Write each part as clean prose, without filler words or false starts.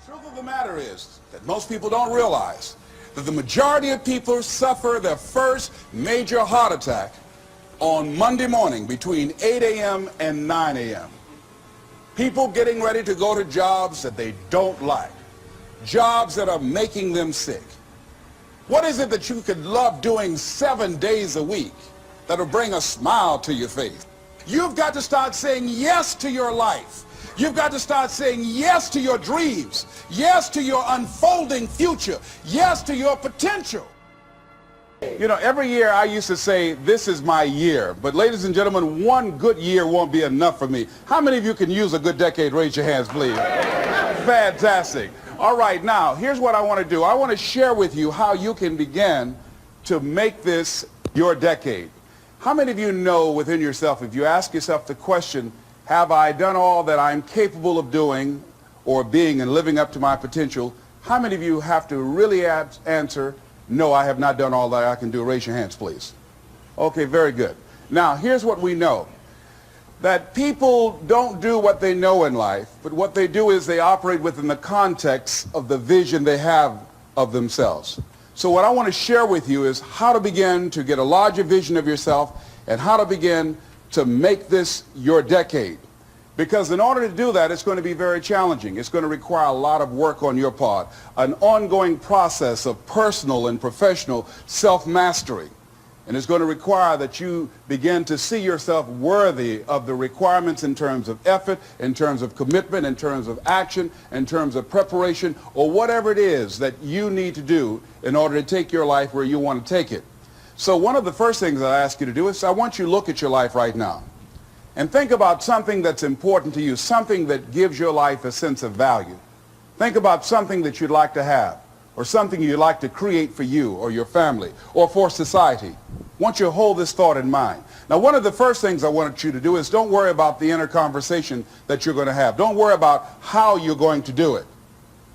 Truth of the matter is that most people don't realize that the majority of people suffer their first major heart attack on Monday morning between 8 a.m. and 9 a.m. People getting ready to go to jobs that they don't like, jobs that are making them sick. What is it that you could love doing 7 days a week that'll bring a smile to your face? You've got to start saying yes to your life. You've got to start saying yes to your dreams, yes to your unfolding future, yes to your potential. You know, every year I used to say, this is my year. But ladies and gentlemen, one good year won't be enough for me. How many of you can use a good decade? Raise your hands, please. Fantastic. All right, now, here's what I want to do. I want to share with you how you can begin to make this your decade. How many of you know within yourself, if you ask yourself the question, have I done all that I'm capable of doing or being and living up to my potential? How many of you have to really answer, no, I have not done all that I can do? Raise your hands, please. Okay, very good. Now, here's what we know. That people don't do what they know in life, but what they do is they operate within the context of the vision they have of themselves. So what I want to share with you is how to begin to get a larger vision of yourself and how to begin to make this your decade. Because in order to do that, it's going to be very challenging. It's going to require a lot of work on your part, an ongoing process of personal and professional self-mastery. And it's going to require that you begin to see yourself worthy of the requirements in terms of effort, in terms of commitment, in terms of action, in terms of preparation, or whatever it is that you need to do in order to take your life where you want to take it. So one of the first things I ask you to do is I want you to look at your life right now and think about something that's important to you, something that gives your life a sense of value. Think about something that you'd like to have or something you'd like to create for you or your family or for society. I want you to hold this thought in mind. Now, one of the first things I want you to do is don't worry about the inner conversation that you're going to have. Don't worry about how you're going to do it.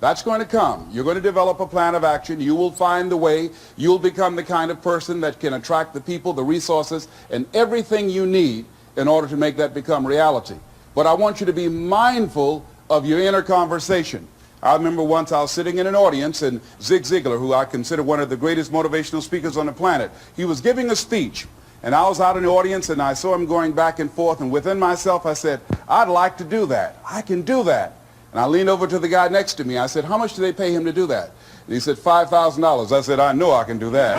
That's going to come. You're going to develop a plan of action. You will find the way. You'll become the kind of person that can attract the people, the resources, and everything you need in order to make that become reality. But I want you to be mindful of your inner conversation. I remember once I was sitting in an audience and Zig Ziglar, who I consider one of the greatest motivational speakers on the planet, he was giving a speech. And I was out in the audience and I saw him going back and forth. And within myself, I said, I'd like to do that. I can do that. And I leaned over to the guy next to me. I said, how much do they pay him to do that? And he said, $5,000. I said, I know I can do that.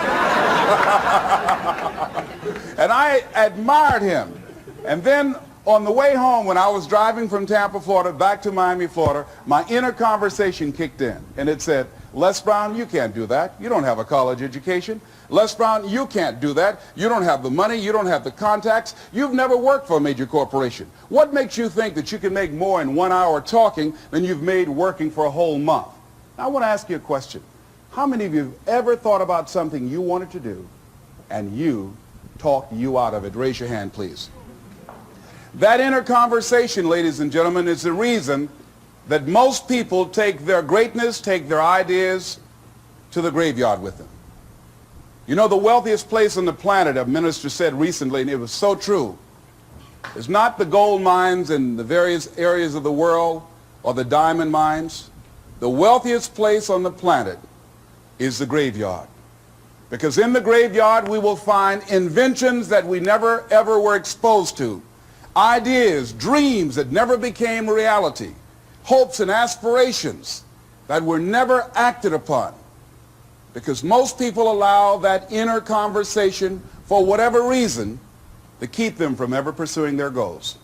And I admired him. And then on the way home, when I was driving from Tampa, Florida, back to Miami, Florida, my inner conversation kicked in. And it said, Les Brown, you can't do that. You don't have a college education. Les Brown, you can't do that. You don't have the money. You don't have the contacts. You've never worked for a major corporation. What makes you think that you can make more in 1 hour talking than you've made working for a whole month? Now, I want to ask you a question. How many of you have ever thought about something you wanted to do and you talked you out of it? Raise your hand, please. That inner conversation, ladies and gentlemen, is the reason that most people take their greatness, take their ideas to the graveyard with them. You know, the wealthiest place on the planet, a minister said recently, and it was so true, is not the gold mines in the various areas of the world or the diamond mines. The wealthiest place on the planet is the graveyard. Because in the graveyard we will find inventions that we never ever were exposed to, ideas, dreams that never became reality, hopes and aspirations that were never acted upon. Because most people allow that inner conversation, for whatever reason, to keep them from ever pursuing their goals.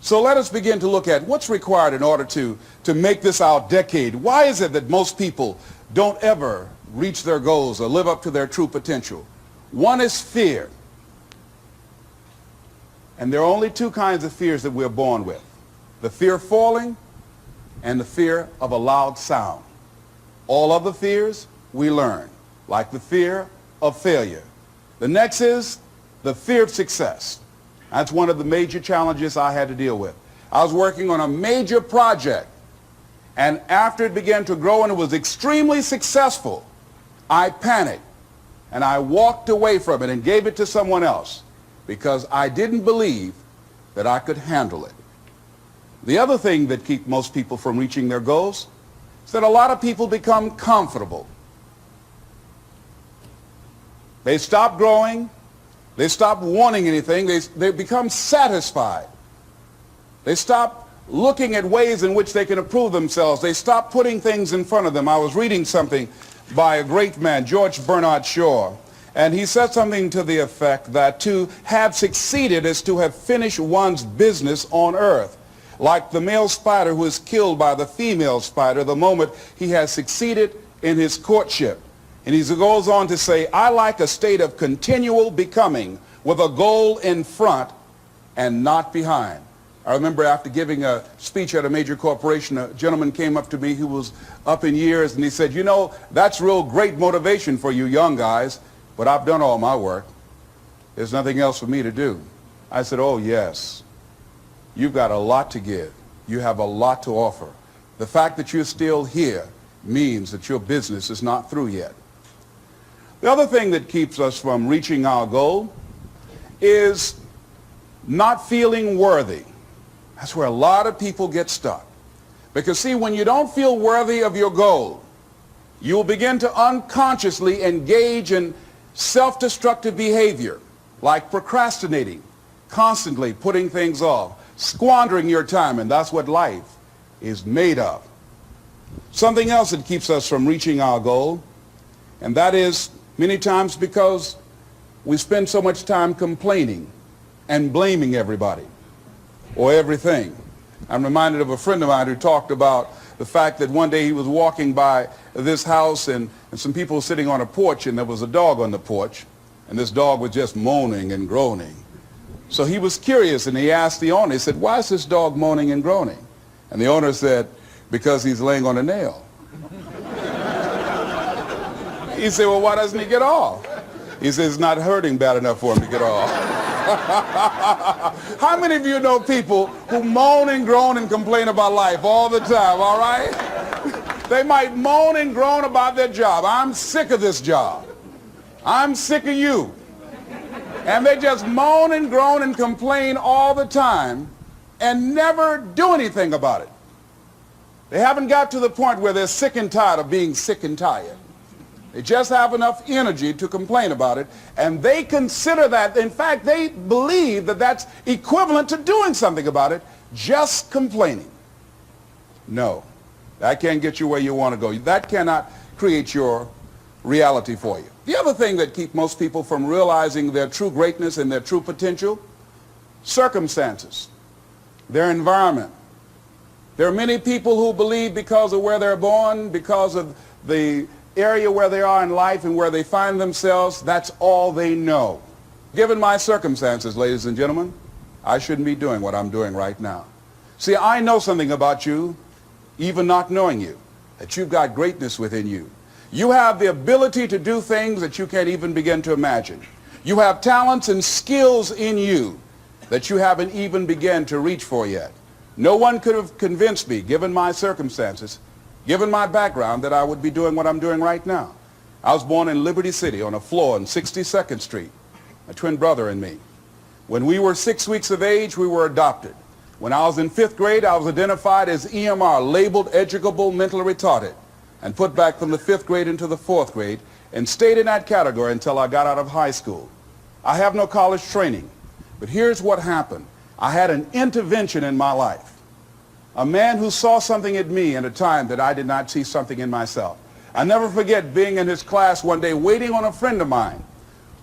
So let us begin to look at what's required in order to make this our decade. Why is it that most people don't ever reach their goals or live up to their true potential? One is fear. And there are only two kinds of fears that we're born with. The fear of falling and the fear of a loud sound. All other fears we learn, like the fear of failure. The next is the fear of success. That's one of the major challenges I had to deal with. I was working on a major project, and after it began to grow and it was extremely successful, I panicked and I walked away from it and gave it to someone else because I didn't believe that I could handle it. The other thing that keeps most people from reaching their goals is that a lot of people become comfortable. They stop growing. They stop wanting anything. They become satisfied. They stop looking at ways in which they can improve themselves. They stop putting things in front of them. I was reading something by a great man, George Bernard Shaw, and he said something to the effect that to have succeeded is to have finished one's business on earth. Like the male spider who is killed by the female spider the moment he has succeeded in his courtship. And he goes on to say, I like a state of continual becoming with a goal in front and not behind. I remember after giving a speech at a major corporation, a gentleman came up to me who was up in years, and he said, you know, that's real great motivation for you young guys, but I've done all my work. There's nothing else for me to do. I said, oh, yes. You've got a lot to give. You have a lot to offer. The fact that you're still here means that your business is not through yet. The other thing that keeps us from reaching our goal is not feeling worthy. That's where a lot of people get stuck. Because see, when you don't feel worthy of your goal, you'll begin to unconsciously engage in self-destructive behavior, like procrastinating, constantly putting things off, squandering your time, and that's what life is made of. Something else that keeps us from reaching our goal, and that is many times because we spend so much time complaining and blaming everybody or everything. I'm reminded of a friend of mine who talked about the fact that one day he was walking by this house and some people were sitting on a porch, and there was a dog on the porch, and this dog was just moaning and groaning. So he was curious, and he asked the owner, he said, why is this dog moaning and groaning? And the owner said, because he's laying on a nail. He said, well, why doesn't he get off? He says, it's not hurting bad enough for him to get off. How many of you know people who moan and groan and complain about life all the time, all right? They might moan and groan about their job. I'm sick of this job. I'm sick of you. And they just moan and groan and complain all the time and never do anything about it. They haven't got to the point where they're sick and tired of being sick and tired. They just have enough energy to complain about it, and they consider that, in fact, they believe that that's equivalent to doing something about it, just complaining. No, that can't get you where you want to go. That cannot create your reality for you. The other thing that keeps most people from realizing their true greatness and their true potential, circumstances, their environment. There are many people who believe because of where they're born, because of the area where they are in life and where they find themselves, that's all they know. Given my circumstances, ladies and gentlemen, I shouldn't be doing what I'm doing right now. See, I know something about you, even not knowing you, that you've got greatness within you. You have the ability to do things that you can't even begin to imagine. You have talents and skills in you that you haven't even begun to reach for yet. No one could have convinced me, given my circumstances, given my background, that I would be doing what I'm doing right now. I was born in Liberty City on a floor on 62nd Street, my twin brother and me. When we were 6 weeks of age, we were adopted. When I was in 5th grade, I was identified as EMR, labeled educable mentally retarded, and put back from the 5th grade into the 4th grade, and stayed in that category until I got out of high school. I have no college training, but here's what happened. I had an intervention in my life. A man who saw something in me at a time that I did not see something in myself. I never forget being in his class one day waiting on a friend of mine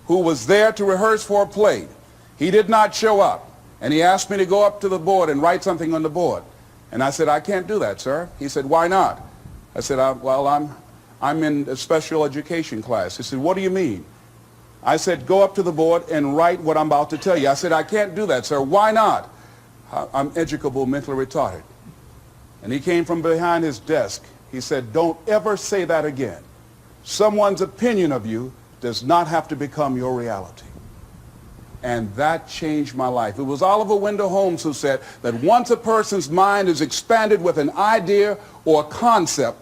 who was there to rehearse for a play. He did not show up, and he asked me to go up to the board and write something on the board. And I said, I can't do that, sir. He said, why not? I said, well, I'm in a special education class. He said, what do you mean? I said, go up to the board and write what I'm about to tell you. I said, I can't do that, sir. Why not? I'm educable mentally retarded. And he came from behind his desk. He said, don't ever say that again. Someone's opinion of you does not have to become your reality. And that changed my life. It was Oliver Wendell Holmes who said that once a person's mind is expanded with an idea or a concept,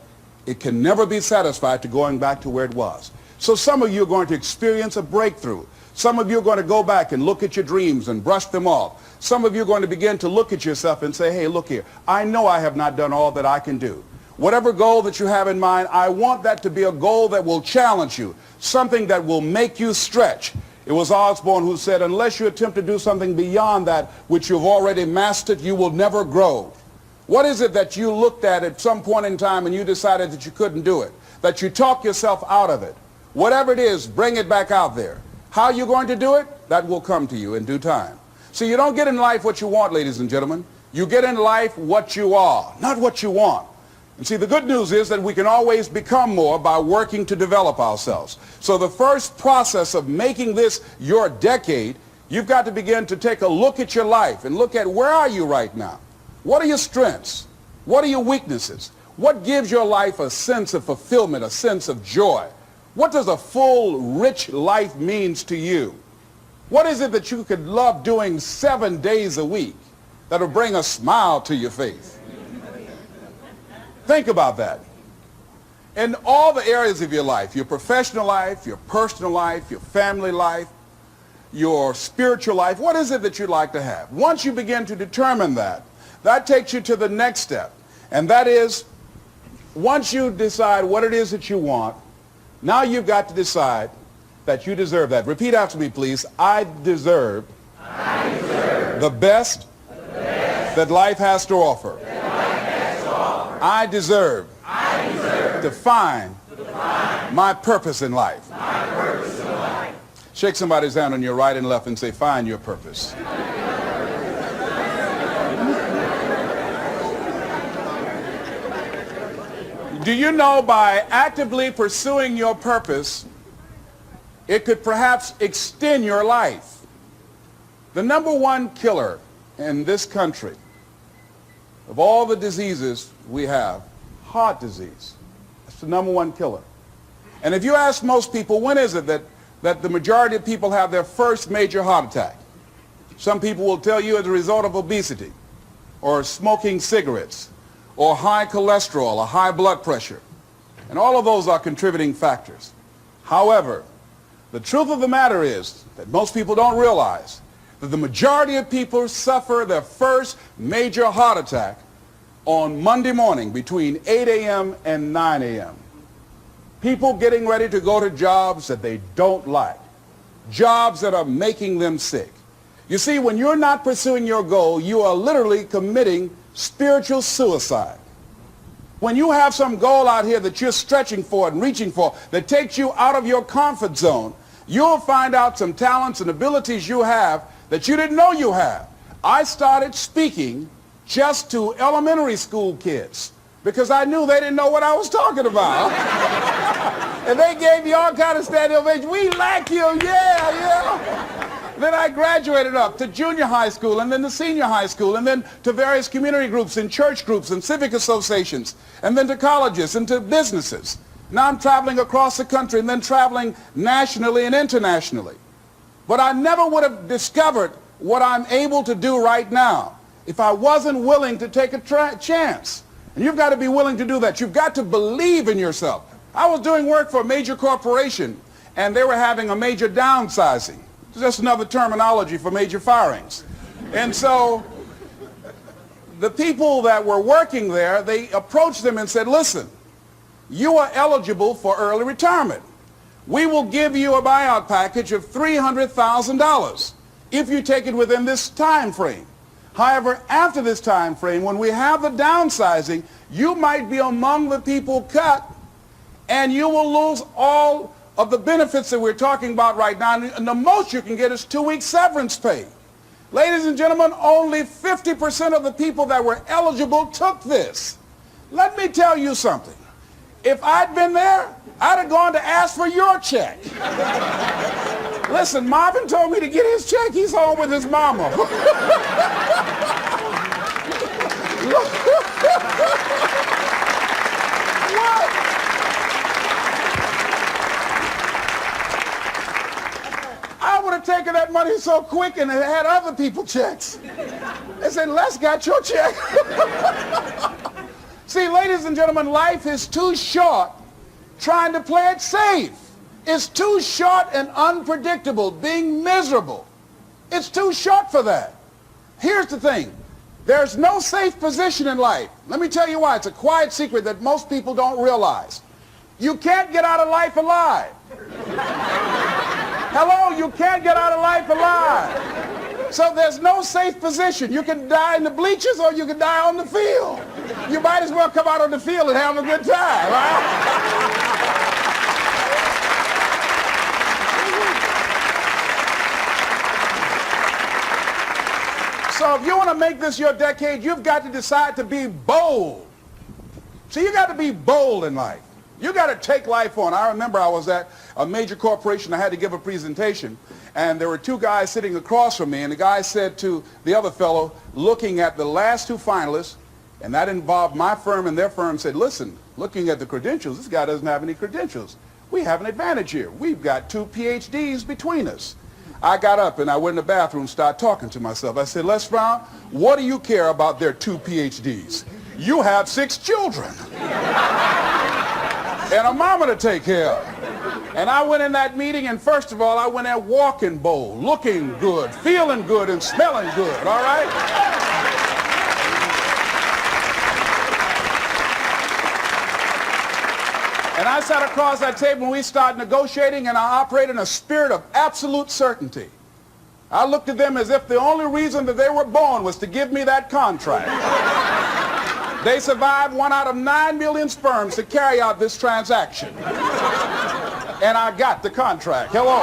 it can never be satisfied to going back to where it was. So some of you are going to experience a breakthrough. Some of you are going to go back and look at your dreams and brush them off. Some of you are going to begin to look at yourself and say, hey, look here, I know I have not done all that I can do. whatever goal that you have in mind, I want that to be a goal that will challenge you, something that will make you stretch. It was Osborne who said, unless you attempt to do something beyond that which you've already mastered, you will never grow. What is it that you looked at some point in time and you decided that you couldn't do it, that you talk yourself out of it? Whatever it is, bring it back out there. How you're going to do it, that will come to you in due time. See, you don't get in life what you want, ladies and gentlemen. You get in life what you are, not what you want. And see, the good news is that we can always become more by working to develop ourselves. So the first process of making this your decade, you've got to begin to take a look at your life and look at where are you right now? What are your strengths? What are your weaknesses? What gives your life a sense of fulfillment, a sense of joy? What does a full, rich life means to you? What is it that you could love doing 7 days a week that'll bring a smile to your face? Think about that. In all the areas of your life, your professional life, your personal life, your family life, your spiritual life, what is it that you'd like to have? Once you begin to determine that, that takes you to the next step. And that is, once you decide what it is that you want, now you've got to decide that you deserve that. Repeat after me, please. I deserve the best that life has to offer. I deserve to find my purpose in life. Shake somebody's hand on your right and left and say, find your purpose. Do you know by actively pursuing your purpose, it could perhaps extend your life? The number one killer in this country of all the diseases we have, heart disease. That's the number one killer. And if you ask most people, when is it that the majority of people have their first major heart attack? Some people will tell you as a result of obesity or smoking cigarettes or high cholesterol or high blood pressure. And all of those are contributing factors. However, the truth of the matter is that most people don't realize that the majority of people suffer their first major heart attack on Monday morning between 8 a.m. and 9 a.m. People getting ready to go to jobs that they don't like, jobs that are making them sick. You see, when you're not pursuing your goal, you are literally committing spiritual suicide. When you have some goal out here that you're stretching for and reaching for that takes you out of your comfort zone, you'll find out some talents and abilities you have that you didn't know you have. I started speaking just to elementary school kids because I knew they didn't know what I was talking about. And they gave me all kind of standing ovation. We like you, yeah. Then I graduated up to junior high school and then to senior high school and then to various community groups and church groups and civic associations and then to colleges and to businesses. Now I'm traveling across the country and then traveling nationally and internationally. But I never would have discovered what I'm able to do right now if I wasn't willing to take a chance. And you've got to be willing to do that. You've got to believe in yourself. I was doing work for a major corporation and they were having a major downsizing. It's just another terminology for major firings. And so the people that were working there, they approached them and said, listen, you are eligible for early retirement. We will give you a buyout package of $300,000 if you take it within this time frame. However, after this time frame, when we have the downsizing, you might be among the people cut and you will lose all of the benefits that we're talking about right now, and the most you can get is 2 weeks severance pay. Ladies and gentlemen, only 50% of the people that were eligible took this. Let me tell you something. If I'd been there, I'd have gone to ask for your check. Listen, Marvin told me to get his check. He's home with his mama. I would have taken that money so quick and had other people checks. They said, Les got your check. See, ladies and gentlemen, life is too short trying to play it safe. It's too short and unpredictable, being miserable. It's too short for that. Here's the thing. There's no safe position in life. Let me tell you why. It's a quiet secret that most people don't realize. You can't get out of life alive. Hello, you can't get out of life alive. So there's no safe position. You can die in the bleachers or you can die on the field. You might as well come out on the field and have a good time, right? So if you want to make this your decade, you've got to decide to be bold. See, you got to be bold in life. You got to take life on. I remember I was at a major corporation. I had to give a presentation, and there were two guys sitting across from me, and the guy said to the other fellow, looking at the last two finalists, and that involved my firm and their firm, said, listen, looking at the credentials, this guy doesn't have any credentials. We have an advantage here. We've got 2 PhDs between us. I got up and I went in the bathroom and started talking to myself. I said, Les Brown, what do you care about their 2 PhDs? You have 6 children and a mama to take care of. And I went in that meeting, and first of all, I went there walking bold, looking good, feeling good, and smelling good, all right? And I sat across that table and we started negotiating, and I operated in a spirit of absolute certainty. I looked at them as if the only reason that they were born was to give me that contract. They survived 1 out of 9 million sperms to carry out this transaction. And I got the contract. Hello.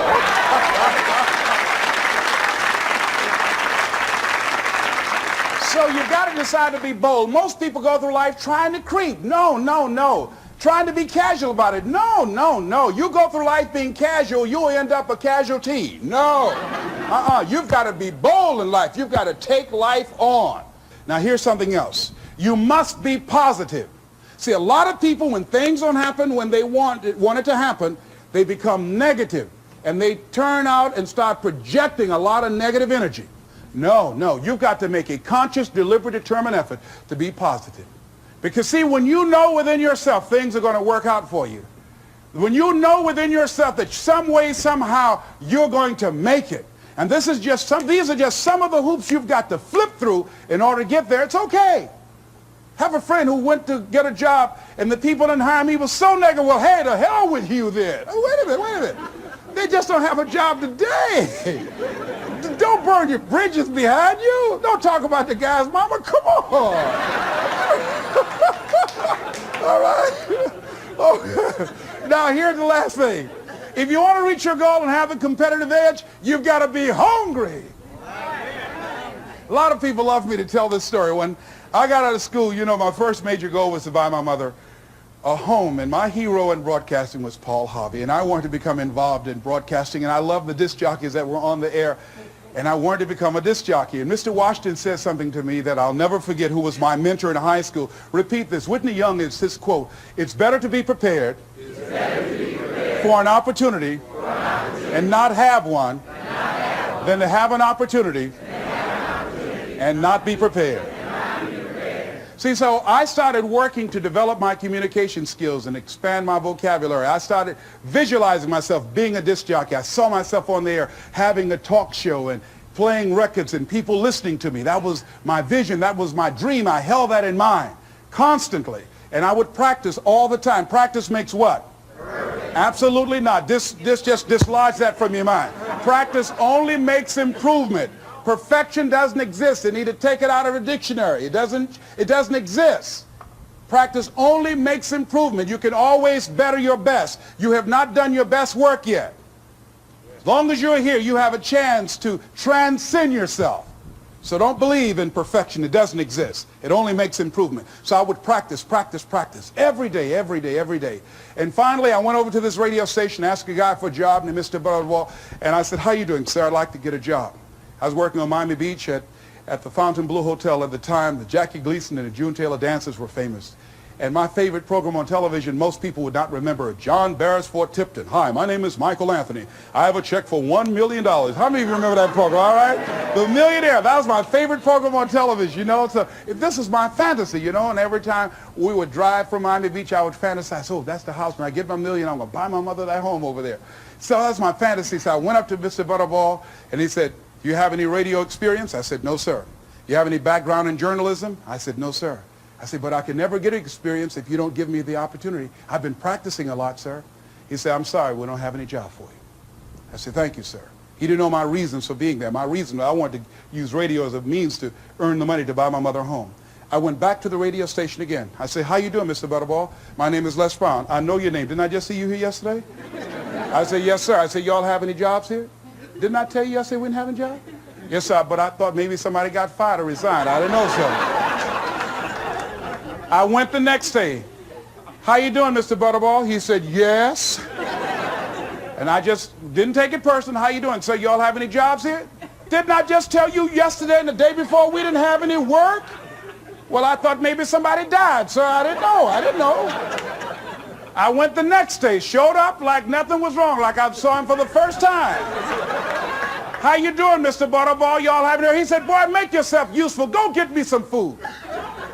So you got to decide to be bold. Most people go through life trying to creep. No, no, no. Trying to be casual about it. No, no, no. You go through life being casual, you'll end up a casualty. No. You've got to be bold in life. You've got to take life on. Now here's something else. You must be positive. See, a lot of people, when things don't happen when they want it to happen, they become negative, and they turn out and start projecting a lot of negative energy. No, no. You've got to make a conscious, deliberate, determined effort to be positive. Because see, when you know within yourself things are going to work out for you, when you know within yourself that some way, somehow, you're going to make it, and these are just some of the hoops you've got to flip through in order to get there, it's okay. Have a friend who went to get a job, and the people didn't hire him. He was so negative. Well, hey, to hell with you then. Oh, wait a minute. They just don't have a job today. Don't burn your bridges behind you. Don't talk about the guy's mama. Come on. All right? Oh. Now, here's the last thing. If you want to reach your goal and have a competitive edge, you've got to be hungry. A lot of people love me to tell this story. When I got out of school, you know, my first major goal was to buy my mother a home, and my hero in broadcasting was Paul Harvey, and I wanted to become involved in broadcasting, and I loved the disc jockeys that were on the air, and I wanted to become a disc jockey. And Mr. Washington said something to me that I'll never forget, who was my mentor in high school. Repeat this. Whitney Young is his quote. It's better to be prepared, for an opportunity and not have one than to have an opportunity and not be prepared. See, so I started working to develop my communication skills and expand my vocabulary. I started visualizing myself being a disc jockey. I saw myself on the air having a talk show and playing records and people listening to me. That was my vision. That was my dream. I held that in mind constantly. And I would practice all the time. Practice makes what? Absolutely not. Just dislodge that from your mind. Practice only makes improvement. Perfection doesn't exist. They need to take it out of the dictionary. It doesn't exist. Practice only makes improvement. You can always better your best. You have not done your best work yet. As long as you're here, you have a chance to transcend yourself. So don't believe in perfection. It doesn't exist. It only makes improvement. So I would practice every day, every day, every day. And finally, I went over to this radio station, asked a guy for a job named Mr. Butterwall, and I said, how you doing, sir? I'd like to get a job. I was working on Miami Beach at the Fontainebleau Hotel at the time. The Jackie Gleason and the June Taylor dances were famous. And my favorite program on television, most people would not remember, John Beresford Tipton. Hi, my name is Michael Anthony. I have a check for $1 million. How many of you remember that program, all right? The Millionaire, that was my favorite program on television, you know. So this is my fantasy, you know, and every time we would drive from Miami Beach, I would fantasize, oh, that's the house. When I get my million, I'm going to buy my mother that home over there. So that's my fantasy. So I went up to Mr. Butterball, and he said, do you have any radio experience? I said, no, sir. You have any background in journalism? I said, no, sir. I said, but I can never get experience if you don't give me the opportunity. I've been practicing a lot, sir. He said, I'm sorry, we don't have any job for you. I said, thank you, sir. He didn't know my reasons for being there. My reason, I wanted to use radio as a means to earn the money to buy my mother a home. I went back to the radio station again. I said, how you doing, Mr. Butterball? My name is Les Brown. I know your name. Didn't I just see you here yesterday? I said, yes, sir. I said, y'all have any jobs here? Didn't I tell you yesterday we didn't have any jobs? Yes, sir, but I thought maybe somebody got fired or resigned. I didn't know so. I went the next day. How you doing, Mr. Butterball? He said, yes. And I just didn't take it personal. How you doing? So y'all have any jobs here? Didn't I just tell you yesterday and the day before we didn't have any work? Well, I thought maybe somebody died, sir. I didn't know. I went the next day, showed up like nothing was wrong, like I saw him for the first time. How you doing, Mr. Butterball? Y'all having here? He said, boy, make yourself useful. Go get me some food.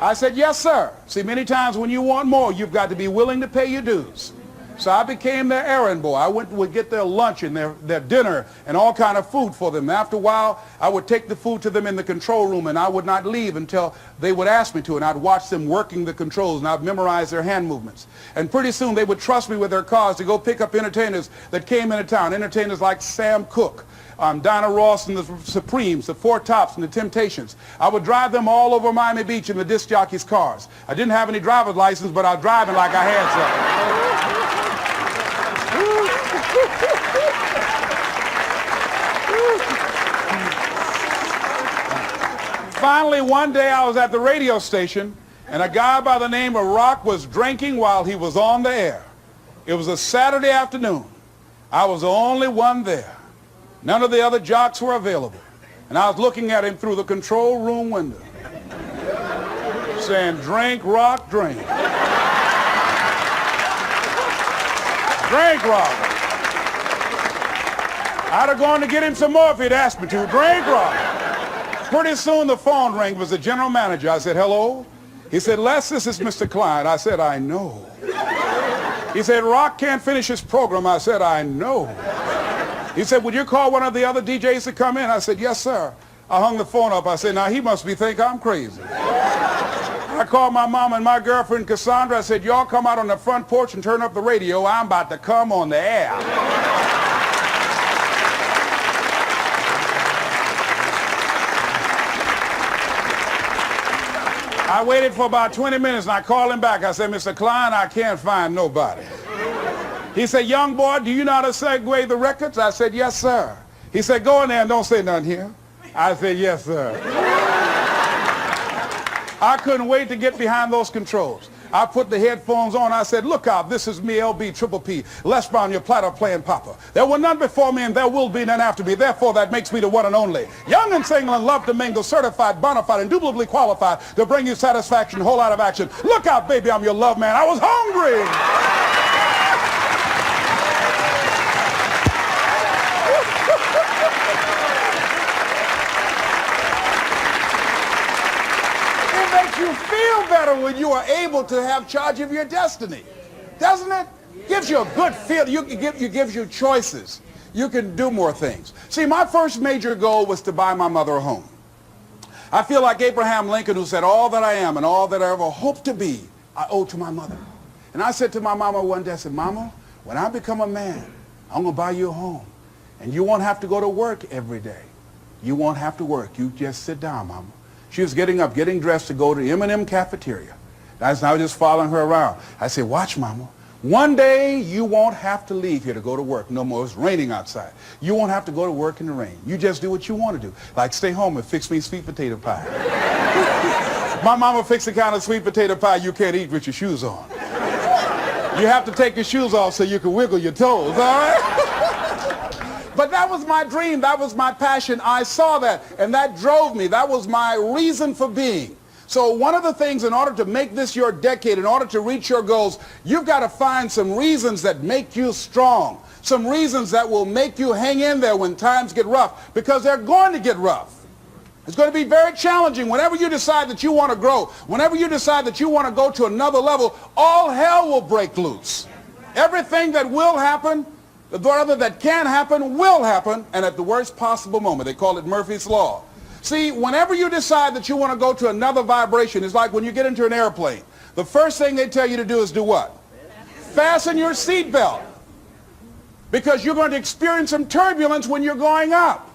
I said, yes, sir. See, many times when you want more, you've got to be willing to pay your dues. So I became their errand boy. I would get their lunch and their dinner and all kind of food for them. After a while, I would take the food to them in the control room, and I would not leave until they would ask me to, and I'd watch them working the controls, and I'd memorize their hand movements. And pretty soon, they would trust me with their cars to go pick up entertainers that came into town, entertainers like Sam Cooke, Dinah Ross and the Supremes, the Four Tops and the Temptations. I would drive them all over Miami Beach in the disc jockeys' cars. I didn't have any driver's license, but I was driving like I had some. Finally, one day I was at the radio station, and a guy by the name of Rock was drinking while he was on the air. It was a Saturday afternoon. I was the only one there. None of the other jocks were available. And I was looking at him through the control room window, saying, drink, Rock, drink. Drink, Rock. I'd have gone to get him some more if he'd asked me to. Drink, Rock. Pretty soon the phone rang. It was the general manager. I said, hello? He said, Les, this is Mr. Klein. I said, I know. He said, Rock can't finish his program. I said, I know. He said, would you call one of the other DJs to come in? I said, yes, sir. I hung the phone up. I said, now he must think I'm crazy. I called my mom and my girlfriend, Cassandra. I said, y'all come out on the front porch and turn up the radio. I'm about to come on the air. I waited for about 20 minutes, and I called him back. I said, Mr. Klein, I can't find nobody. He said, young boy, do you know how to segue the records? I said, yes, sir. He said, go in there and don't say nothing here. I said, yes, sir. I couldn't wait to get behind those controls. I put the headphones on. I said, look out, this is me, LB Triple P, Les Brown, your platter playing papa. There were none before me and there will be none after me. Therefore, that makes me the one and only. Young and single and love to mingle, certified, bona fide, indubitably qualified to bring you satisfaction, whole lot of action. Look out, baby, I'm your love man. I was hungry. You feel better when you are able to have charge of your destiny, doesn't it? Gives you a good feel. Gives you choices. You can do more things. See, my first major goal was to buy my mother a home. I feel like Abraham Lincoln, who said, all that I am and all that I ever hope to be, I owe to my mother. And I said to my mama one day, I said, Mama, when I become a man, I'm going to buy you a home. And you won't have to go to work every day. You won't have to work. You just sit down, Mama. She was getting up, getting dressed to go to the M&M cafeteria. I was just following her around. I said, watch, Mama. One day you won't have to leave here to go to work no more. It's raining outside. You won't have to go to work in the rain. You just do what you want to do. Like stay home and fix me sweet potato pie. My mama fixed the kind of sweet potato pie you can't eat with your shoes on. You have to take your shoes off so you can wiggle your toes, all right? But that was my dream. That was my passion. I saw that, and that drove me. That was my reason for being. So one of the things, in order to make this your decade, in order to reach your goals, you've got to find some reasons that make you strong, some reasons that will make you hang in there when times get rough, because they're going to get rough. It's going to be very challenging. Whenever you decide that you want to grow, whenever you decide that you want to go to another level, all hell will break loose. Everything that will happen, the other that can happen, will happen, and at the worst possible moment. They call it Murphy's Law. See, whenever you decide that you want to go to another vibration, it's like when you get into an airplane. The first thing they tell you to do is do what? Fasten your seatbelt. Because you're going to experience some turbulence when you're going up.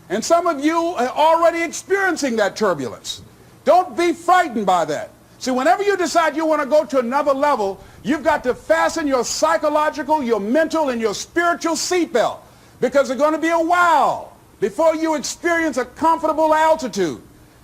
And some of you are already experiencing that turbulence. Don't be frightened by that. See, whenever you decide you want to go to another level, you've got to fasten your psychological, your mental, and your spiritual seatbelt. Because it's going to be a while before you experience a comfortable altitude.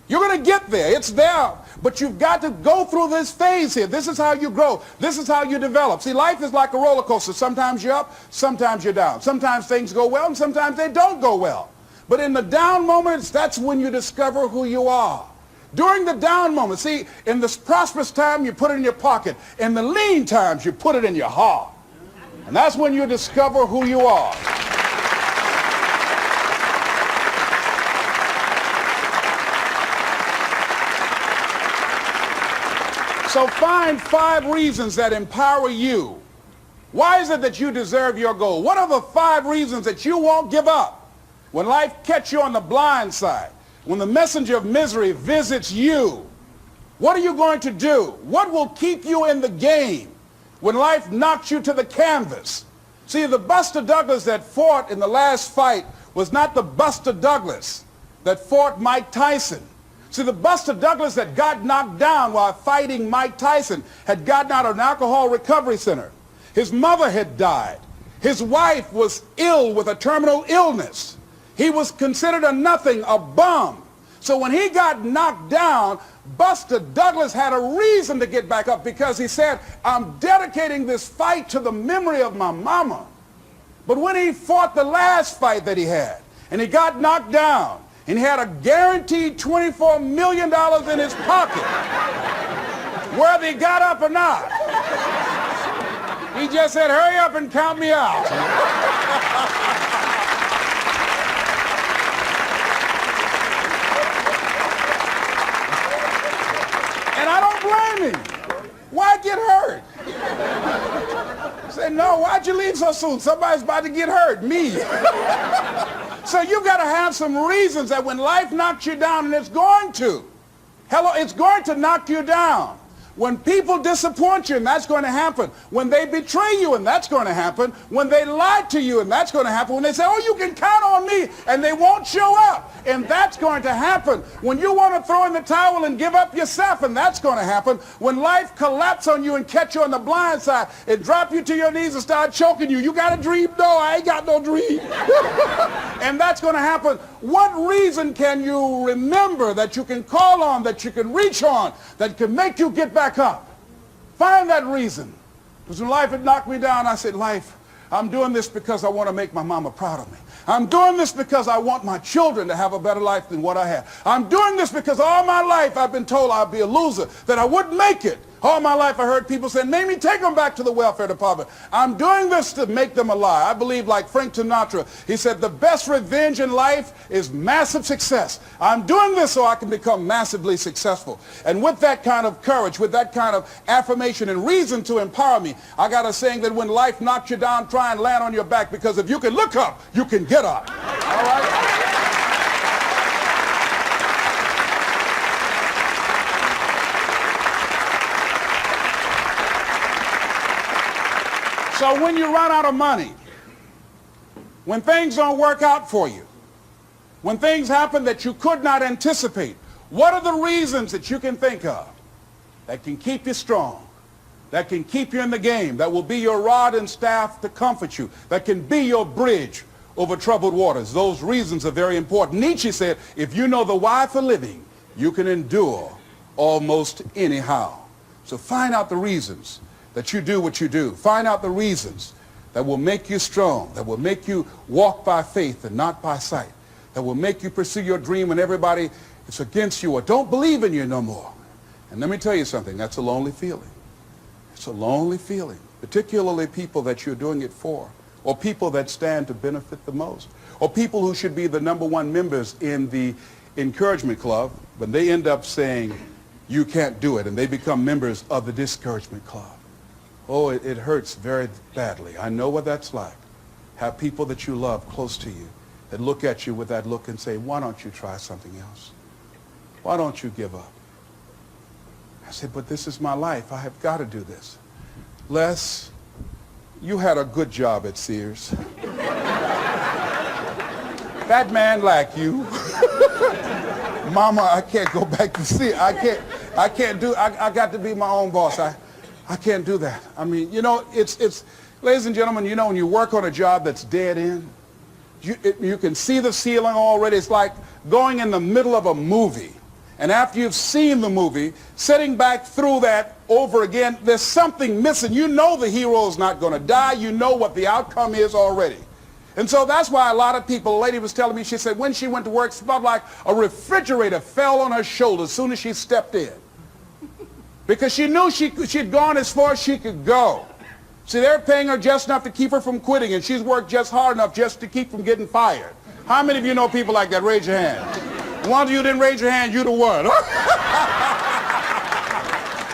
You're going to get there. It's there. But you've got to go through this phase here. This is how you grow. This is how you develop. See, life is like a roller coaster. Sometimes you're up, sometimes you're down. Sometimes things go well, and sometimes they don't go well. But in the down moments, that's when you discover who you are. During the down moments, see, in this prosperous time, you put it in your pocket. In the lean times, you put it in your heart. And that's when you discover who you are. So find 5 reasons that empower you. Why is it that you deserve your goal? What are the 5 reasons that you won't give up? When life catches you on the blind side, when the messenger of misery visits you, what are you going to do? What will keep you in the game when life knocks you to the canvas? See, the Buster Douglas that fought in the last fight was not the Buster Douglas that fought Mike Tyson. See, the Buster Douglas that got knocked down while fighting Mike Tyson had gotten out of an alcohol recovery center. His mother had died. His wife was ill with a terminal illness. He was considered a nothing, a bum. So when he got knocked down, Buster Douglas had a reason to get back up because he said, I'm dedicating this fight to the memory of my mama. But when he fought the last fight that he had, and he got knocked down, and he had a guaranteed $24 million in his pocket, whether he got up or not, he just said, hurry up and count me out. And I don't blame him. Why get hurt? Say, no, why'd you leave so soon? Somebody's about to get hurt, me. So you've got to have some reasons that when life knocks you down, and it's going to. Hello, it's going to knock you down. When people disappoint you, and that's going to happen. When they betray you, and that's going to happen. When they lie to you, and that's going to happen. When they say, oh, you can count on me, and they won't show up, and that's going to happen. When you want to throw in the towel and give up yourself, and that's going to happen. When life collapses on you and catch you on the blind side, and drop you to your knees and start choking you. You got a dream? No, I ain't got no dream. And that's going to happen. What reason can you remember that you can call on, that you can reach on, that can make you get back up? Find that reason. Because when life had knocked me down, I said, life, I'm doing this because I want to make my mama proud of me. I'm doing this because I want my children to have a better life than what I have. I'm doing this because all my life I've been told I'd be a loser, that I wouldn't make it. All my life I heard people say, maybe take them back to the welfare department. I'm doing this to make them a lie. I believe, like Frank Sinatra, he said, the best revenge in life is massive success. I'm doing this so I can become massively successful. And with that kind of courage, with that kind of affirmation and reason to empower me, I got a saying that when life knocks you down, try and land on your back, because if you can look up, you can get up. All right? So when you run out of money, when things don't work out for you, when things happen that you could not anticipate, what are the reasons that you can think of that can keep you strong, that can keep you in the game, that will be your rod and staff to comfort you, that can be your bridge over troubled waters? Those reasons are very important. Nietzsche said, if you know the why for living, you can endure almost anyhow. So find out the reasons that you do what you do. Find out the reasons that will make you strong, that will make you walk by faith and not by sight, that will make you pursue your dream when everybody is against you or don't believe in you no more. And let me tell you something, that's a lonely feeling. It's a lonely feeling, particularly people that you're doing it for, or people that stand to benefit the most, or people who should be the #1 members in the encouragement club, but they end up saying, you can't do it, and they become members of the discouragement club. Oh, it hurts very badly. I know what that's like. Have people that you love close to you that look at you with that look and say, why don't you try something else? Why don't you give up? I said, but this is my life. I have got to do this. Les, you had a good job at Sears. That man like you. Mama, I can't go back to Sears. I got to be my own boss. I can't do that. I mean, you know, it's ladies and gentlemen, you know, when you work on a job that's dead end, you can see the ceiling already. It's like going in the middle of a movie. And after you've seen the movie, sitting back through that over again, there's something missing. You know the hero is not going to die. You know what the outcome is already. And so that's why a lot of people, a lady was telling me, she said when she went to work, it felt like a refrigerator fell on her shoulder as soon as she stepped in. Because she knew she'd gone as far as she could go. See, they're paying her just enough to keep her from quitting, and she's worked just hard enough just to keep from getting fired. How many of you know people like that? Raise your hand. One of you didn't raise your hand, you the one.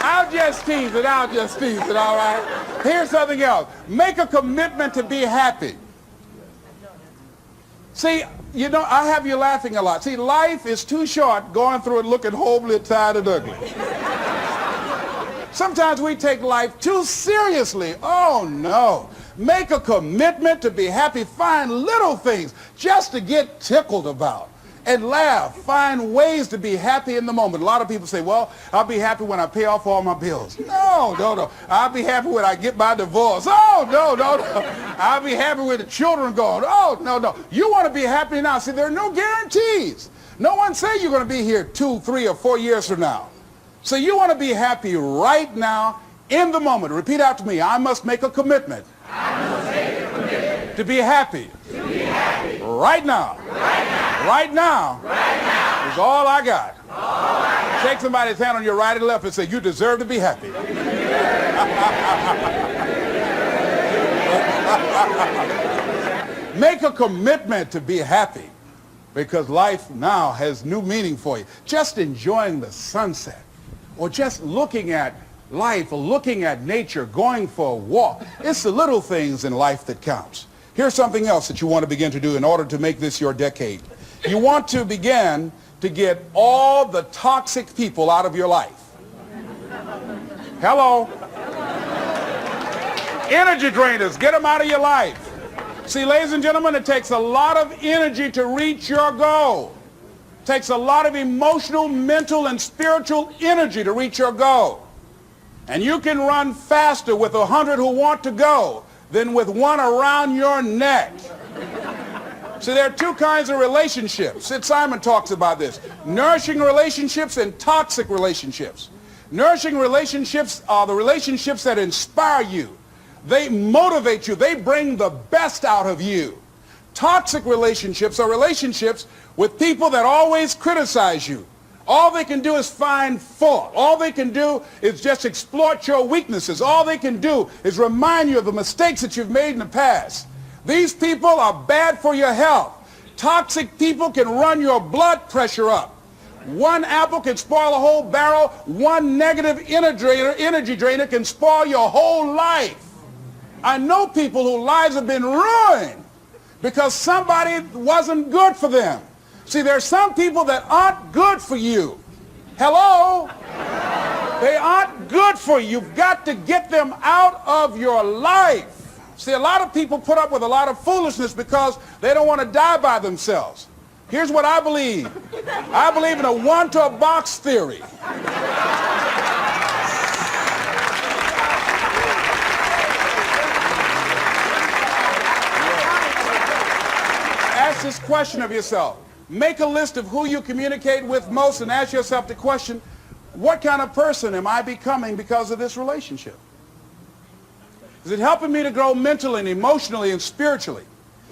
I'll just tease it, all right? Here's something else. Make a commitment to be happy. See, you know, I have you laughing a lot. See, life is too short going through it looking homely, tired, and ugly. Sometimes we take life too seriously. Oh, no. Make a commitment to be happy. Find little things just to get tickled about. And laugh. Find ways to be happy in the moment. A lot of people say, well, I'll be happy when I pay off all my bills. No. I'll be happy when I get my divorce. Oh, no. I'll be happy with the children gone. Oh, no. You want to be happy now. See, there are no guarantees. No one say you're going to be here 2, 3, or 4 years from now. So you want to be happy right now in the moment. Repeat after me. I must make a commitment. To be happy. Right now. Right now is all I got. Shake somebody's hand on your right and left and say, you deserve to be happy. Make a commitment to be happy because life now has new meaning for you. Just enjoying the sunset or just looking at life or looking at nature, going for a walk. It's the little things in life that counts. Here's something else that you want to begin to do in order to make this your decade. You want to begin to get all the toxic people out of your life. Hello? Energy drainers, get them out of your life. See, ladies and gentlemen, it takes a lot of energy to reach your goal. It takes a lot of emotional, mental, and spiritual energy to reach your goal. And you can run faster with 100 who want to go than with one around your neck. See, there are two kinds of relationships. Sid Simon talks about this. Nourishing relationships and toxic relationships. Nourishing relationships are the relationships that inspire you. They motivate you. They bring the best out of you. Toxic relationships are relationships with people that always criticize you. All they can do is find fault. All they can do is just exploit your weaknesses. All they can do is remind you of the mistakes that you've made in the past. These people are bad for your health. Toxic people can run your blood pressure up. One apple can spoil a whole barrel. One negative energy drainer can spoil your whole life. I know people whose lives have been ruined because somebody wasn't good for them. See, there are some people that aren't good for you. Hello? They aren't good for you. You've got to get them out of your life. See, a lot of people put up with a lot of foolishness because they don't want to die by themselves. Here's what I believe. I believe in a one-to-a-box theory. Ask this question of yourself. Make a list of who you communicate with most and ask yourself the question, what kind of person am I becoming because of this relationship? Is it helping me to grow mentally and emotionally and spiritually?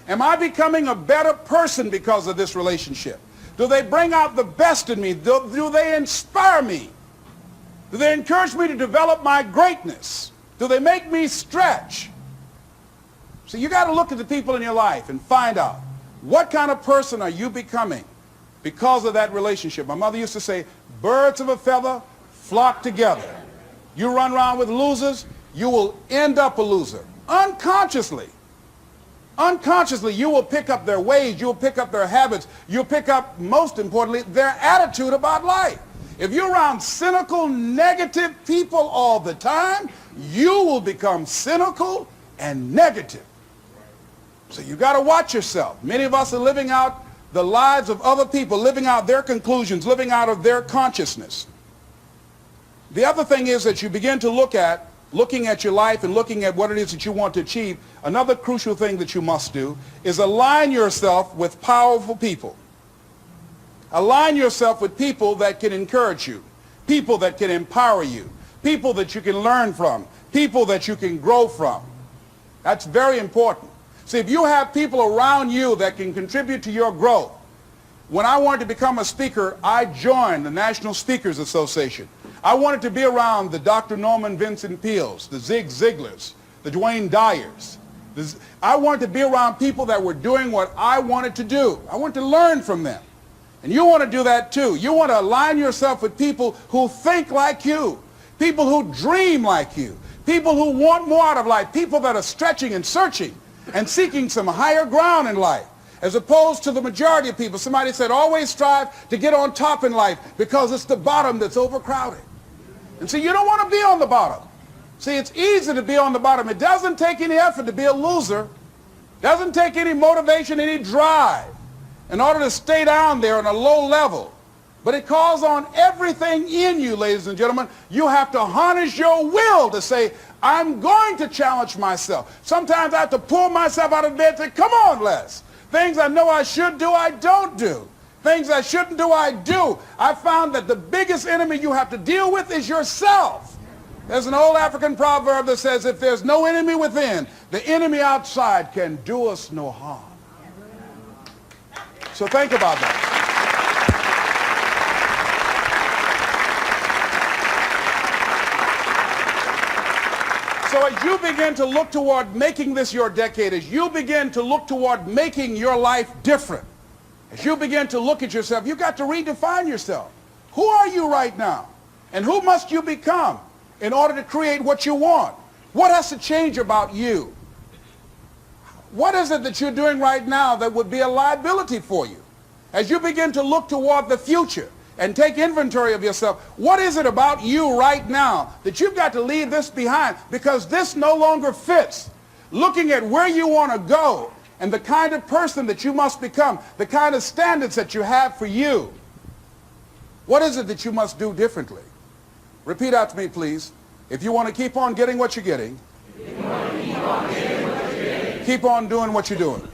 Am I becoming a better person because of this relationship? Do they bring out the best in me? Do they inspire me? Do they encourage me to develop my greatness? Do they make me stretch? So you got to look at the people in your life and find out what kind of person are you becoming because of that relationship. My mother used to say, birds of a feather flock together. You run around with losers, you will end up a loser. Unconsciously. Unconsciously, you will pick up their ways, you'll pick up their habits, you'll pick up, most importantly, their attitude about life. If you're around cynical, negative people all the time, you will become cynical and negative. So you got to watch yourself. Many of us are living out the lives of other people, living out their conclusions, living out of their consciousness. The other thing is that you begin to looking at your life and looking at what it is that you want to achieve. Another crucial thing that you must do is align yourself with powerful people. Align yourself with people that can encourage you, people that can empower you, people that you can learn from, people that you can grow from. That's very important. See, if you have people around you that can contribute to your growth. When I wanted to become a speaker, I joined the National Speakers Association. I wanted to be around the Dr. Norman Vincent Peales, the Zig Ziglars, the Dwayne Dyers. I wanted to be around people that were doing what I wanted to do. I wanted to learn from them. And you want to do that too. You want to align yourself with people who think like you, people who dream like you, people who want more out of life, people that are stretching and searching and seeking some higher ground in life, as opposed to the majority of people. Somebody said, always strive to get on top in life because it's the bottom that's overcrowded. And see, you don't want to be on the bottom. See, it's easy to be on the bottom. It doesn't take any effort to be a loser. It doesn't take any motivation, any drive in order to stay down there on a low level. But it calls on everything in you, ladies and gentlemen. You have to harness your will to say, I'm going to challenge myself. Sometimes I have to pull myself out of bed and say, come on, Les. Things I know I should do, I don't do. Things I shouldn't do, I do. I found that the biggest enemy you have to deal with is yourself. There's an old African proverb that says, if there's no enemy within, the enemy outside can do us no harm. So think about that. So as you begin to look toward making this your decade, as you begin to look toward making your life different, as you begin to look at yourself, you've got to redefine yourself. Who are you right now? And who must you become in order to create what you want? What has to change about you? What is it that you're doing right now that would be a liability for you? As you begin to look toward the future and take inventory of yourself, what is it about you right now that you've got to leave this behind because this no longer fits? Looking at where you want to go and the kind of person that you must become, the kind of standards that you have for you. What is it that you must do differently? Repeat out to me, please. If you want to keep on getting what you're getting, keep on doing what you're doing.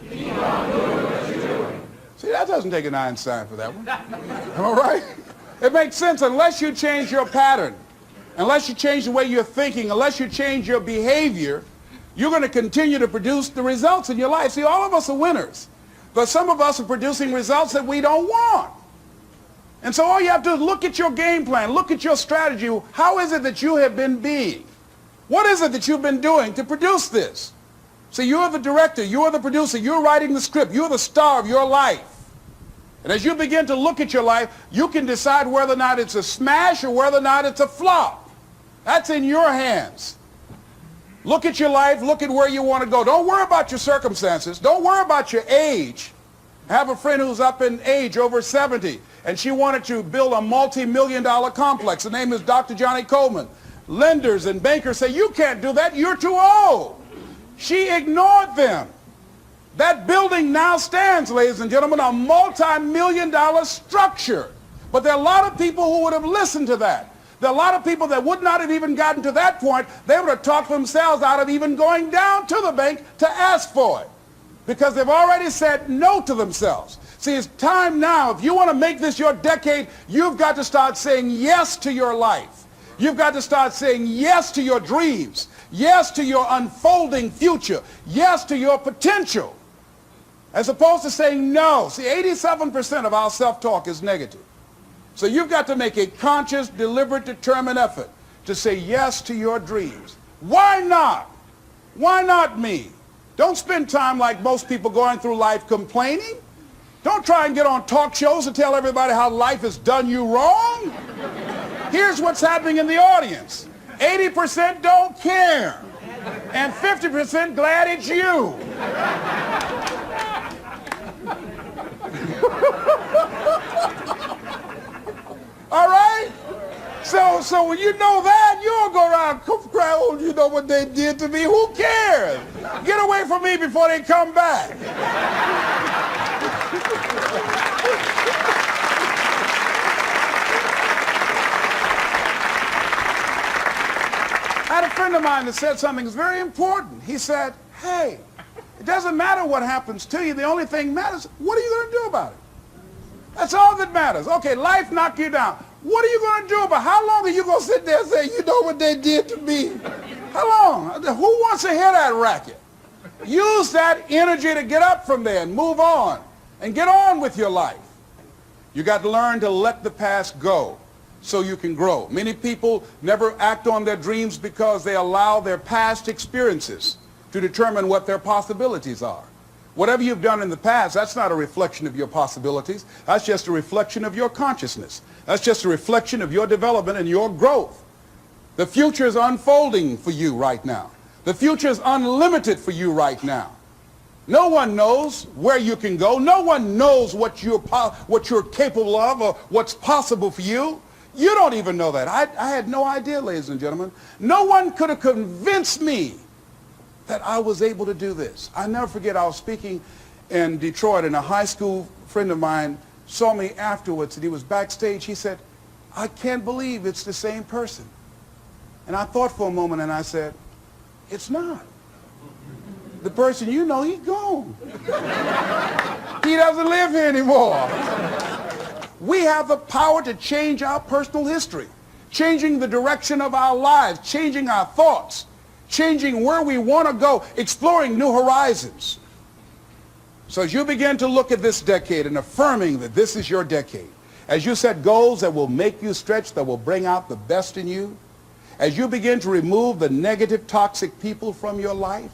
See, that doesn't take an Einstein for that one. Am I right? It makes sense unless you change your pattern, unless you change the way you're thinking, unless you change your behavior, you're going to continue to produce the results in your life. See, all of us are winners, but some of us are producing results that we don't want. And so all you have to do is look at your game plan, look at your strategy. How is it that you have been being? What is it that you've been doing to produce this? See, you're the director, you're the producer, you're writing the script, you're the star of your life. And as you begin to look at your life, you can decide whether or not it's a smash or whether or not it's a flop. That's in your hands. Look at your life, look at where you want to go. Don't worry about your circumstances. Don't worry about your age. I have a friend who's up in age, over 70, and she wanted to build a multi-million-dollar complex. The name is Dr. Johnny Coleman. Lenders and bankers say, you can't do that, you're too old. She ignored them. That building now stands, ladies and gentlemen, a multi-million-dollar structure. But there are a lot of people who would have listened to that. There are a lot of people that would not have even gotten to that point. They would have talked themselves out of even going down to the bank to ask for it, because they've already said no to themselves. See, it's time now. If you want to make this your decade, you've got to start saying yes to your life. You've got to start saying yes to your dreams, yes to your unfolding future, yes to your potential, as opposed to saying no. See, 87% of our self-talk is negative. So you've got to make a conscious, deliberate, determined effort to say yes to your dreams. Why not? Why not me? Don't spend time like most people going through life complaining. Don't try and get on talk shows and tell everybody how life has done you wrong. Here's what's happening in the audience. 80% don't care. and 50% glad it's you. All right? So when you know that, you don't go around crying, oh, you know what they did to me? Who cares? Get away from me before they come back. I had a friend of mine that said something that's very important. He said, hey, it doesn't matter what happens to you. The only thing matters, what are you going to do about it? That's all that matters. Okay, life knocked you down. What are you going to do about it? How long are you going to sit there and say, you know what they did to me? How long? Who wants to hear that racket? Use that energy to get up from there and move on and get on with your life. You got to learn to let the past go so you can grow. Many people never act on their dreams because they allow their past experiences to determine what their possibilities are. Whatever you've done in the past, that's not a reflection of your possibilities. That's just a reflection of your consciousness. That's just a reflection of your development and your growth. The future is unfolding for you right now. The future is unlimited for you right now. No one knows where you can go. No one knows what you're capable of or what's possible for you. You don't even know that. I had no idea, ladies and gentlemen. No one could have convinced me that I was able to do this. I never forget, I was speaking in Detroit, and a high school friend of mine saw me afterwards, and he was backstage. He said, I can't believe it's the same person. And I thought for a moment, and I said, it's not. The person you know, he's gone. He doesn't live here anymore. We have the power to change our personal history, changing the direction of our lives, changing our thoughts, changing where we want to go, exploring new horizons. So as you begin to look at this decade and affirming that this is your decade, as you set goals that will make you stretch, that will bring out the best in you, as you begin to remove the negative, toxic people from your life,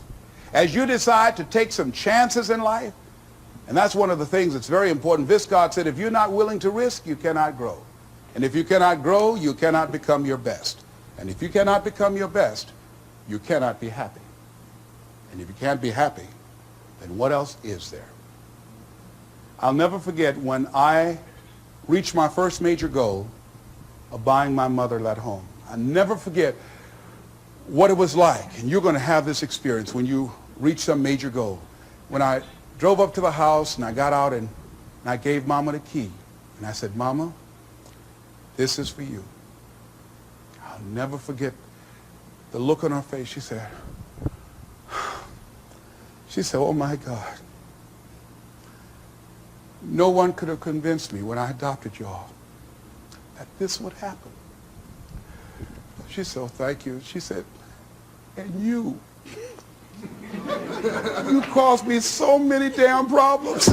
as you decide to take some chances in life, and that's one of the things that's very important. Viscard said, if you're not willing to risk, you cannot grow. And if you cannot grow, you cannot become your best. And if you cannot become your best, you cannot be happy. And if you can't be happy, then what else is there? I'll never forget when I reached my first major goal of buying my mother that home. I'll never forget what it was like. And you're going to have this experience when you reach some major goal. When I drove up to the house and I got out and I gave Mama the key. And I said, Mama, this is for you. I'll never forget the look on her face. She said, oh my God. No one could have convinced me when I adopted y'all that this would happen. She said, oh, thank you. She said, and you caused me so many damn problems.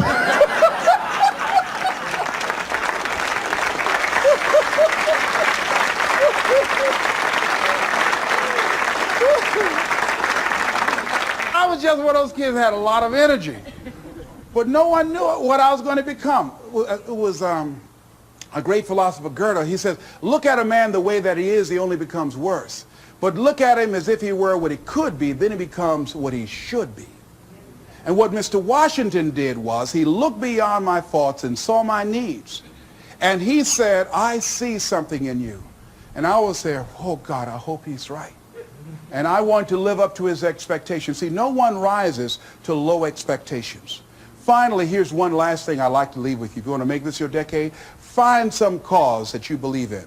I was just one of those kids that had a lot of energy. But no one knew what I was going to become. It was a great philosopher, Goethe. He says, look at a man the way that he is, he only becomes worse. But look at him as if he were what he could be, then he becomes what he should be. And what Mr. Washington did was he looked beyond my faults and saw my needs. And he said, I see something in you. And I was there, oh God, I hope he's right. And I want to live up to his expectations. See, no one rises to low expectations. Finally, here's one last thing I'd like to leave with you. If you want to make this your decade, find some cause that you believe in.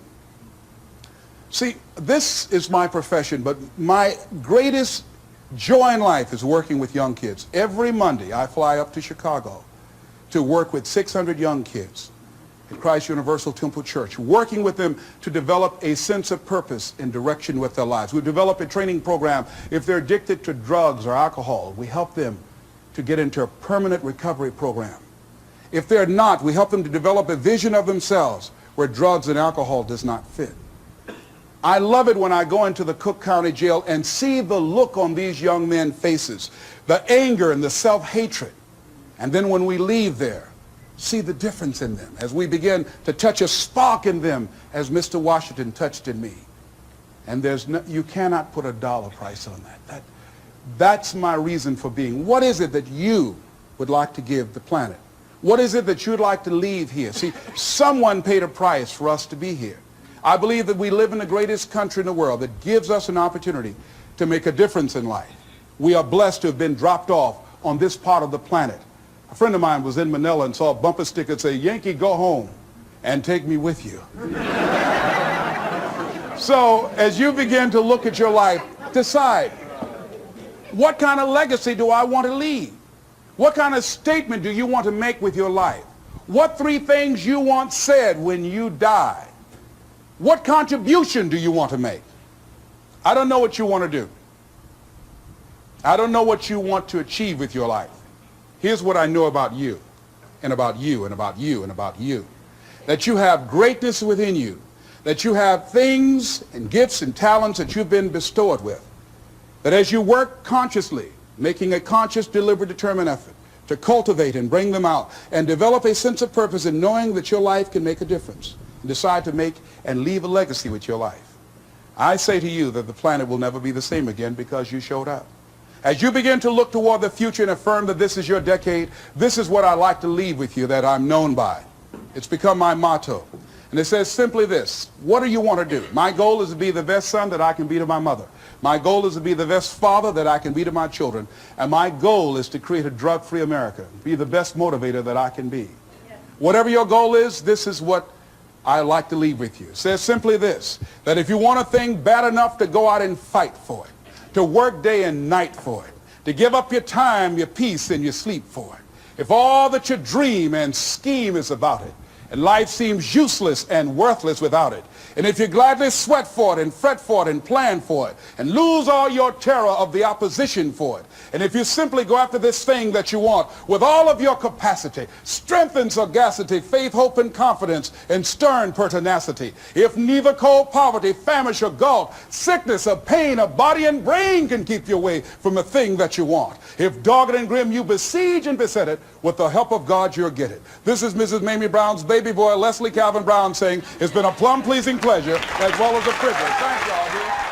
See, this is my profession, but my greatest joy in life is working with young kids. Every Monday, I fly up to Chicago to work with 600 young kids at Christ Universal Temple Church, working with them to develop a sense of purpose and direction with their lives. We develop a training program. If they're addicted to drugs or alcohol, we help them to get into a permanent recovery program. If they're not, we help them to develop a vision of themselves where drugs and alcohol does not fit. I love it when I go into the Cook County Jail and see the look on these young men's faces, the anger and the self-hatred. And then when we leave there, see the difference in them as we begin to touch a spark in them as Mr. Washington touched in me. And you cannot put a dollar price on that. That's my reason for being. What is it that you would like to give the planet? What is it that you'd like to leave here? See, someone paid a price for us to be here. I believe that we live in the greatest country in the world that gives us an opportunity to make a difference in life. We are blessed to have been dropped off on this part of the planet. A friend of mine was in Manila and saw a bumper sticker that said, "Yankee, go home and take me with you." So as you begin to look at your life, decide, what kind of legacy do I want to leave? What kind of statement do you want to make with your life? What 3 things you want said when you die? What contribution do you want to make? I don't know what you want to do. I don't know what you want to achieve with your life. Here's what I know about you, and about you, and about you, and about you. That you have greatness within you. That you have things and gifts and talents that you've been bestowed with. That as you work consciously, making a conscious, deliberate, determined effort to cultivate and bring them out and develop a sense of purpose in knowing that your life can make a difference, and decide to make and leave a legacy with your life. I say to you that the planet will never be the same again because you showed up. As you begin to look toward the future and affirm that this is your decade, this is what I like to leave with you that I'm known by. It's become my motto. And it says simply this: what do you want to do? My goal is to be the best son that I can be to my mother. My goal is to be the best father that I can be to my children. And my goal is to create a drug-free America, be the best motivator that I can be. Whatever your goal is, this is what I like to leave with you. It says simply this, that if you want a thing bad enough to go out and fight for it, to work day and night for it, to give up your time, your peace, and your sleep for it, if all that you dream and scheme is about it, and life seems useless and worthless without it, and if you gladly sweat for it and fret for it and plan for it and lose all your terror of the opposition for it, and if you simply go after this thing that you want with all of your capacity, strength and sagacity, faith, hope, and confidence, and stern pertinacity, if neither cold poverty, famish, or gulf, sickness, or pain, of body and brain can keep you away from the thing that you want, if dogged and grim you besiege and beset it, with the help of God you'll get it. This is Mrs. Mamie Brown's baby boy, Leslie Calvin Brown, saying it's been a plumb pleasing pleasure as well as a privilege. Thank y'all.